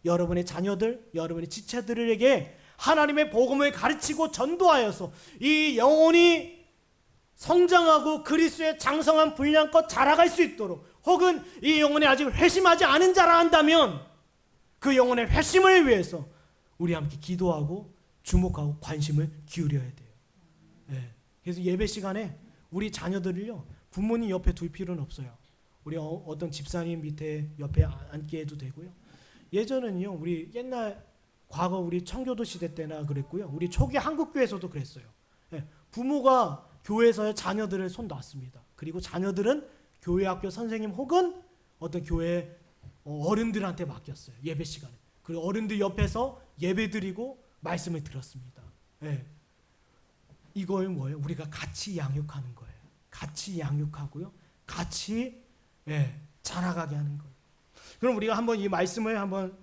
여러분의 자녀들, 여러분의 지체들에게 하나님의 복음을 가르치고 전도하여서 이 영혼이 성장하고 그리스도의 장성한 분량껏 자라갈 수 있도록, 혹은 이 영혼이 아직 회심하지 않은 자라 한다면 그 영혼의 회심을 위해서 우리 함께 기도하고 주목하고 관심을 기울여야 돼요. 그래서 예배 시간에 우리 자녀들을요 부모님 옆에 둘 필요는 없어요. 우리 어떤 집사님 밑에 옆에 앉게 해도 되고요. 예전은요 우리 옛날 과거 우리 청교도 시대 때나 그랬고요. 우리 초기 한국교회에서도 그랬어요. 부모가 교회에서의 자녀들을 손 놨습니다. 그리고 자녀들은 교회 학교 선생님 혹은 어떤 교회 어른들한테 맡겼어요. 예배 시간에. 그리고 어른들 옆에서 예배 드리고 말씀을 들었습니다. 이걸 뭐예요? 우리가 같이 양육하는 거예요. 같이 양육하고요. 같이 자라가게 하는 거예요. 그럼 우리가 한번 이 말씀을 한번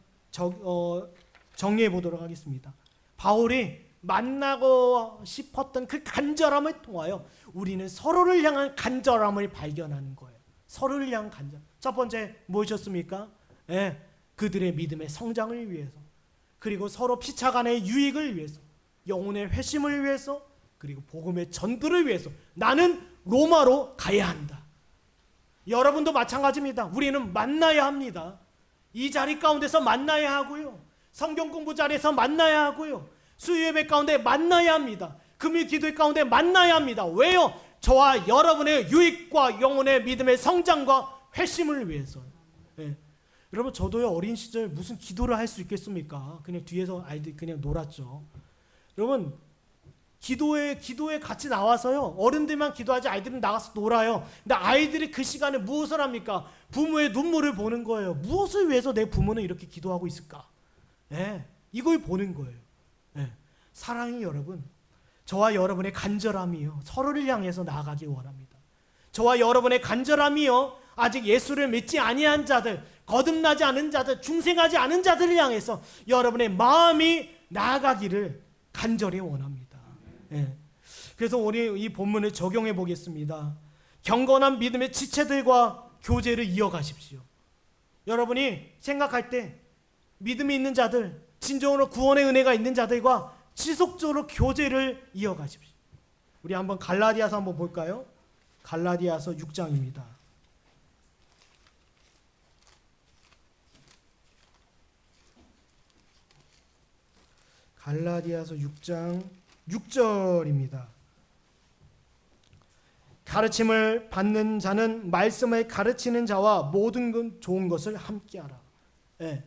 정리해 보도록 하겠습니다. 바울이 만나고 싶었던 그 간절함을 통하여 우리는 서로를 향한 간절함을 발견하는 거예요. 서로를 향한 간절. 첫 번째 무엇이었습니까? 그들의 믿음의 성장을 위해서, 그리고 서로 피차간의 유익을 위해서, 영혼의 회심을 위해서, 그리고 복음의 전도를 위해서 나는 로마로 가야 한다. 여러분도 마찬가지입니다. 우리는 만나야 합니다. 이 자리 가운데서 만나야 하고요. 성경 공부 자리에서 만나야 하고요. 수요예배 가운데 만나야 합니다. 금요 기도의 가운데 만나야 합니다. 왜요? 저와 여러분의 유익과 영혼의 믿음의 성장과 회심을 위해서요. 예. 여러분 저도요 어린 시절 무슨 기도를 할 수 있겠습니까? 그냥 뒤에서 아이들 그냥 놀았죠. 여러분 기도에 같이 나와서요 어른들만 기도하지 아이들은 나가서 놀아요. 근데 아이들이 그 시간에 무엇을 합니까? 부모의 눈물을 보는 거예요. 무엇을 위해서 내 부모는 이렇게 기도하고 있을까? 예, 이걸 보는 거예요. 예, 사랑이 여러분 저와 여러분의 간절함이요 서로를 향해서 나아가기 원합니다. 저와 여러분의 간절함이요 아직 예수를 믿지 아니한 자들, 거듭나지 않은 자들, 중생하지 않은 자들을 향해서 여러분의 마음이 나아가기를 간절히 원합니다. 예. 그래서 우리 이 본문을 적용해 보겠습니다. 경건한 믿음의 지체들과 교제를 이어가십시오. 여러분이 생각할 때 믿음이 있는 자들, 진정으로 구원의 은혜가 있는 자들과 지속적으로 교제를 이어가십시오. 우리 한번 갈라디아서 한번 볼까요? 갈라디아서 6장입니다. 갈라디아서 6장 6절입니다. 가르침을 받는 자는 말씀을 가르치는 자와 모든 좋은 것을 함께하라. 예.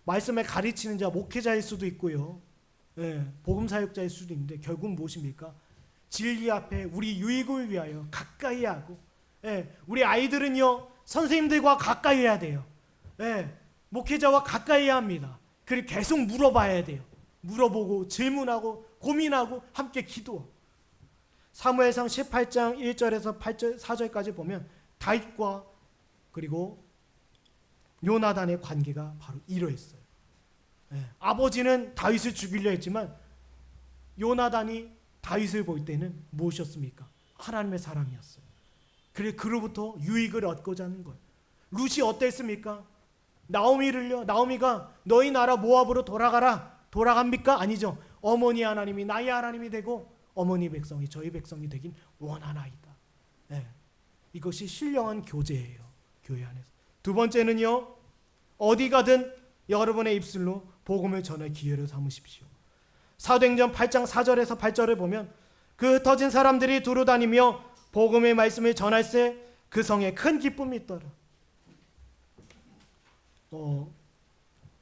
말씀을 가르치는 자 목회자일 수도 있고요. 예. 복음 사역자일 수도 있는데 결국 무엇입니까? 진리 앞에 우리 유익을 위하여 가까이 하고, 예. 우리 아이들은요 선생님들과 가까이 해야 돼요. 예. 목회자와 가까이 해야 합니다. 그리고 계속 물어봐야 돼요. 물어보고 질문하고 고민하고 함께 기도. 사무엘상 18장 1절에서 8절 4절까지 보면 다윗과 그리고 요나단의 관계가 바로 이러했어요. 예, 아버지는 다윗을 죽이려 했지만 요나단이 다윗을 볼 때는 무엇이었습니까? 하나님의 사람이었어요. 그래 그로부터 유익을 얻고자 하는 거예요. 룻이 어땠습니까? 나오미를요. 나오미가 너희 나라 모압으로 돌아갑니까? 아니죠. 어머니 하나님이 나의 하나님이 되고 어머니 백성이 저희 백성이 되긴 원하나이다. 네. 이것이 신령한 교제예요. 교회 안에서. 두 번째는요. 어디 가든 여러분의 입술로 복음을 전할 기회를 삼으십시오. 사도행전 8장 4절에서 8절을 보면 그 흩어진 사람들이 두루 다니며 복음의 말씀을 전할세 그 성에 큰 기쁨이 있더라.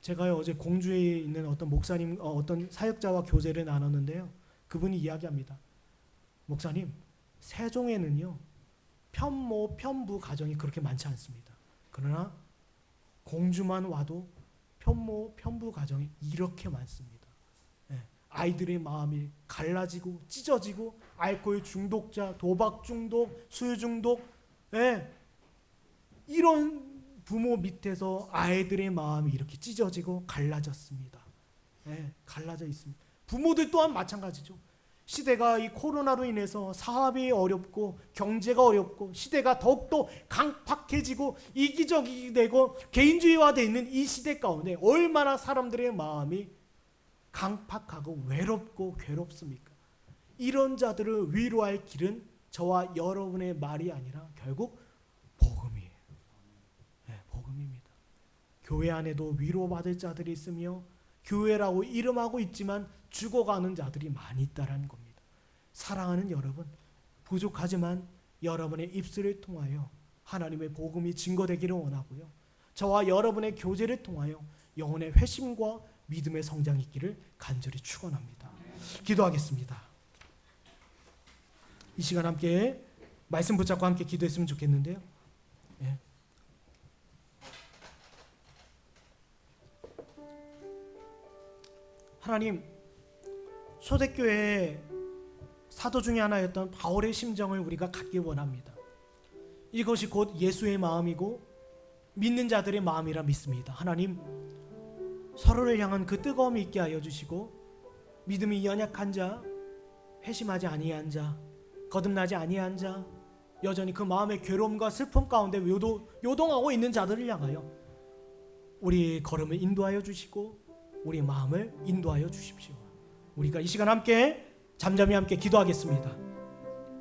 제가 어제 공주에 있는 어떤 목사님, 어떤 사역자와 교제를 나눴는데요. 그분이 이야기합니다. 목사님, 세종에는요 편모, 편부 가정이 그렇게 많지 않습니다. 그러나 공주만 와도 편모, 편부 가정이 이렇게 많습니다. 예, 아이들의 마음이 갈라지고 찢어지고 알코올 중독자, 도박 중독, 술 중독, 예, 이런 부모 밑에서 아이들의 마음이 이렇게 찢어지고 갈라졌습니다. 네, 갈라져 있습니다. 부모들 또한 마찬가지죠. 시대가 이 코로나로 인해서 사업이 어렵고 경제가 어렵고 시대가 더욱더 강팍해지고 이기적이 되고 개인주의화되어 있는 이 시대 가운데 얼마나 사람들의 마음이 강팍하고 외롭고 괴롭습니까? 이런 자들을 위로할 길은 저와 여러분의 말이 아니라 결국 복음이에요. 복음입니다. 교회 안에도 위로받을 자들이 있으며 교회라고 이름하고 있지만 죽어가는 자들이 많이 있다는 겁니다. 사랑하는 여러분, 부족하지만 여러분의 입술을 통하여 하나님의 복음이 증거되기를 원하고요. 저와 여러분의 교제를 통하여 영혼의 회심과 믿음의 성장이 있기를 간절히 축원합니다. 기도하겠습니다. 이 시간 함께 말씀 붙잡고 함께 기도했으면 좋겠는데요. 예. 하나님, 초대교회의 사도 중에 하나였던 바울의 심정을 우리가 갖기 원합니다. 이것이 곧 예수의 마음이고 믿는 자들의 마음이라 믿습니다. 하나님, 서로를 향한 그 뜨거움이 있게 하여 주시고 믿음이 연약한 자, 회심하지 아니한 자, 거듭나지 아니한 자, 여전히 그 마음의 괴로움과 슬픔 가운데 요동하고 있는 자들을 향하여 우리 걸음을 인도하여 주시고 우리 마음을 인도하여 주십시오. 우리가 이 시간 함께 잠잠히 함께 기도하겠습니다.